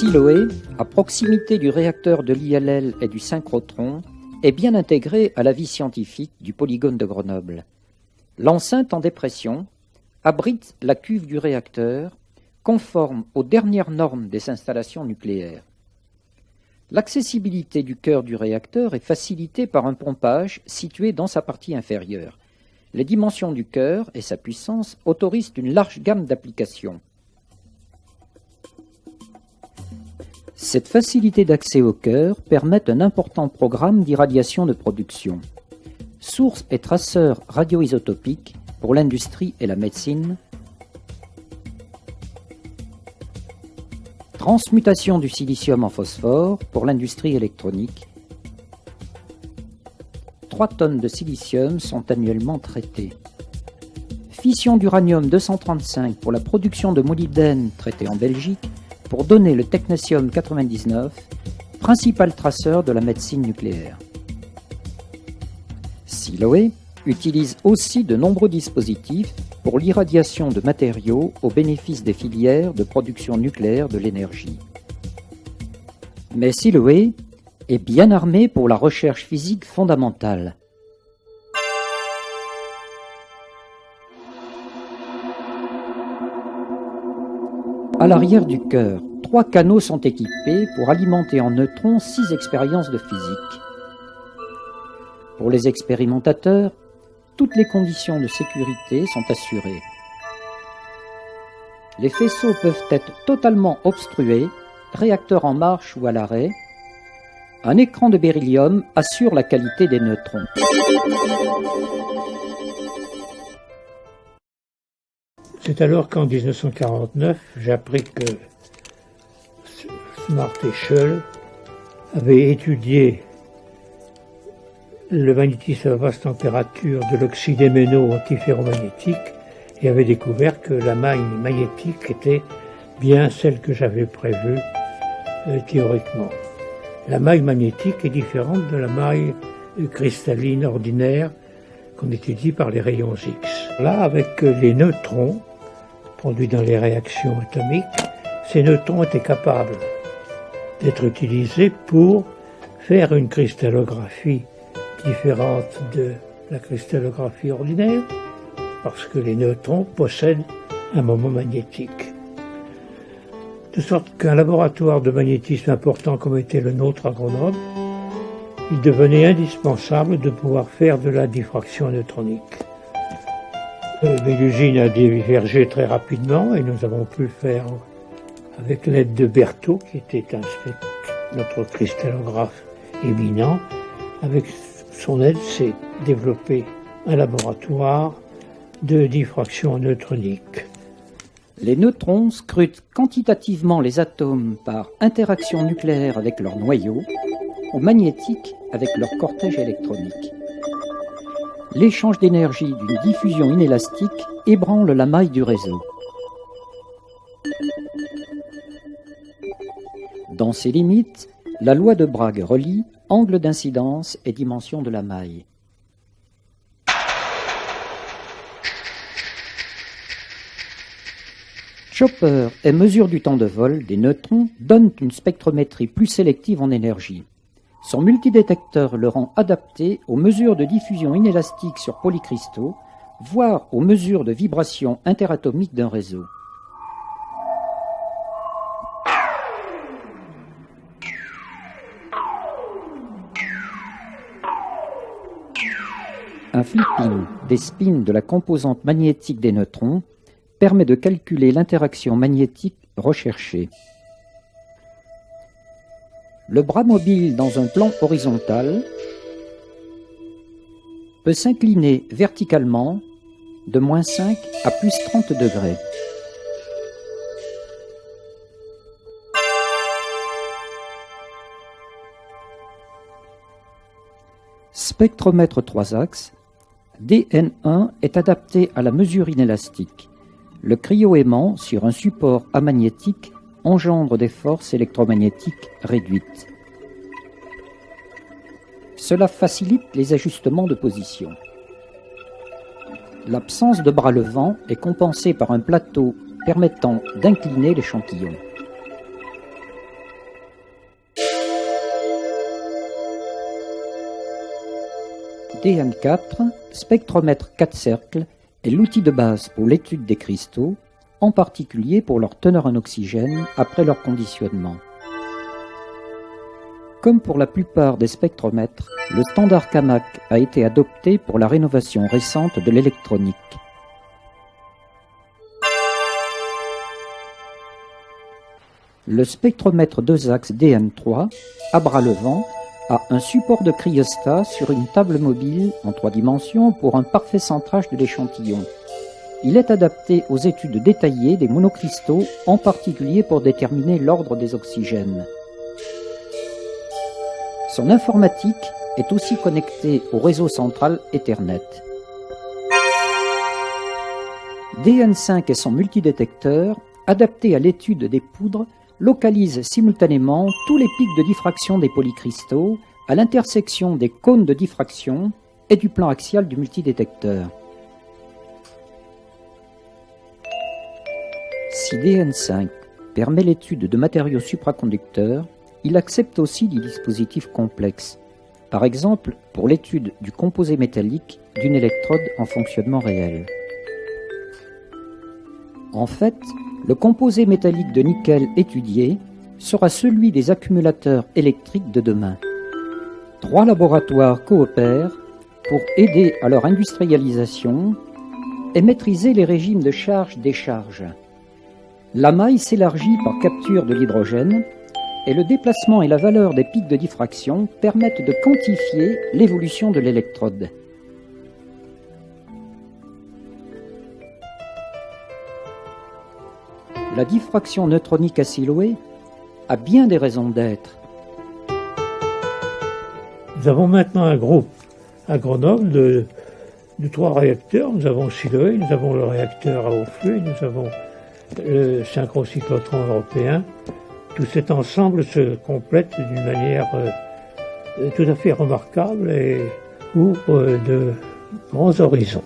Siloé, à proximité du réacteur de l'ILL et du synchrotron, est bien intégré à la vie scientifique du polygone de Grenoble. L'enceinte en dépression abrite la cuve du réacteur, conforme aux dernières normes des installations nucléaires. L'accessibilité du cœur du réacteur est facilitée par un pompage situé dans sa partie inférieure. Les dimensions du cœur et sa puissance autorisent une large gamme d'applications. Cette facilité d'accès au cœur permet un important programme d'irradiation de production. Source et traceur radioisotopique pour l'industrie et la médecine. Transmutation du silicium en phosphore pour l'industrie électronique. 3 tonnes de silicium sont annuellement traitées. Fission d'uranium-235 pour la production de molybdène traité en Belgique pour donner le technétium-99, principal traceur de la médecine nucléaire. Siloé utilise aussi de nombreux dispositifs pour l'irradiation de matériaux au bénéfice des filières de production nucléaire de l'énergie. Mais Siloé est bien armé pour la recherche physique fondamentale. À l'arrière du cœur, 3 canaux sont équipés pour alimenter en neutrons 6 expériences de physique. Pour les expérimentateurs, toutes les conditions de sécurité sont assurées. Les faisceaux peuvent être totalement obstrués, réacteur en marche ou à l'arrêt. Un écran de beryllium assure la qualité des neutrons. C'est alors qu'en 1949, j'appris que Smart et Scholl avaient étudié le magnétisme à basse température de l'oxyde MnO antiferromagnétique et avaient découvert que la maille magnétique était bien celle que j'avais prévue théoriquement. La maille magnétique est différente de la maille cristalline ordinaire qu'on étudie par les rayons X. Là, avec les neutrons produits dans les réactions atomiques, ces neutrons étaient capables d'être utilisés pour faire une cristallographie différente de la cristallographie ordinaire, parce que les neutrons possèdent un moment magnétique. De sorte qu'un laboratoire de magnétisme important comme était le nôtre à Grenoble, il devenait indispensable de pouvoir faire de la diffraction neutronique. Mais l'usine a divergé très rapidement et nous avons pu le faire avec l'aide de Berthaud, qui était notre cristallographe éminent. Avec son aide, s'est développé un laboratoire de diffraction neutronique. Les neutrons scrutent quantitativement les atomes par interaction nucléaire avec leur noyau ou magnétique avec leur cortège électronique. L'échange d'énergie d'une diffusion inélastique ébranle la maille du réseau. Dans ces limites, la loi de Bragg relie angle d'incidence et dimension de la maille. Chopper et mesure du temps de vol des neutrons donnent une spectrométrie plus sélective en énergie. Son multidétecteur le rend adapté aux mesures de diffusion inélastique sur polycristaux, voire aux mesures de vibration interatomique d'un réseau. Un flipping des spins de la composante magnétique des neutrons permet de calculer l'interaction magnétique recherchée. Le bras mobile dans un plan horizontal peut s'incliner verticalement de -5 à +30 degrés. Spectromètre 3 axes, DN1 est adapté à la mesure inélastique. Le cryo-aimant sur un support amagnétique engendre des forces électromagnétiques réduites. Cela facilite les ajustements de position. L'absence de bras levant est compensée par un plateau permettant d'incliner l'échantillon. DN4, spectromètre 4 cercles, est l'outil de base pour l'étude des cristaux, en particulier pour leur teneur en oxygène après leur conditionnement. Comme pour la plupart des spectromètres, le standard Camac a été adopté pour la rénovation récente de l'électronique. Le spectromètre 2 axes DN3, à bras levant, a un support de cryostat sur une table mobile en 3 dimensions pour un parfait centrage de l'échantillon. Il est adapté aux études détaillées des monocristaux, en particulier pour déterminer l'ordre des oxygènes. Son informatique est aussi connectée au réseau central Ethernet. DN5 et son multidétecteur, adapté à l'étude des poudres, localise simultanément tous les pics de diffraction des polycristaux à l'intersection des cônes de diffraction et du plan axial du multidétecteur. Si DN5 permet l'étude de matériaux supraconducteurs, il accepte aussi des dispositifs complexes, par exemple pour l'étude du composé métallique d'une électrode en fonctionnement réel. En fait, le composé métallique de nickel étudié sera celui des accumulateurs électriques de demain. 3 laboratoires coopèrent pour aider à leur industrialisation et maîtriser les régimes de charge-décharge. La maille s'élargit par capture de l'hydrogène et le déplacement et la valeur des pics de diffraction permettent de quantifier l'évolution de l'électrode. La diffraction neutronique à Siloé a bien des raisons d'être. Nous avons maintenant un groupe à Grenoble de 3 réacteurs. Nous avons Siloé, nous avons le réacteur à eau fluide, nous avons le synchrocyclotron européen. Tout cet ensemble se complète d'une manière tout à fait remarquable et ouvre de grands horizons.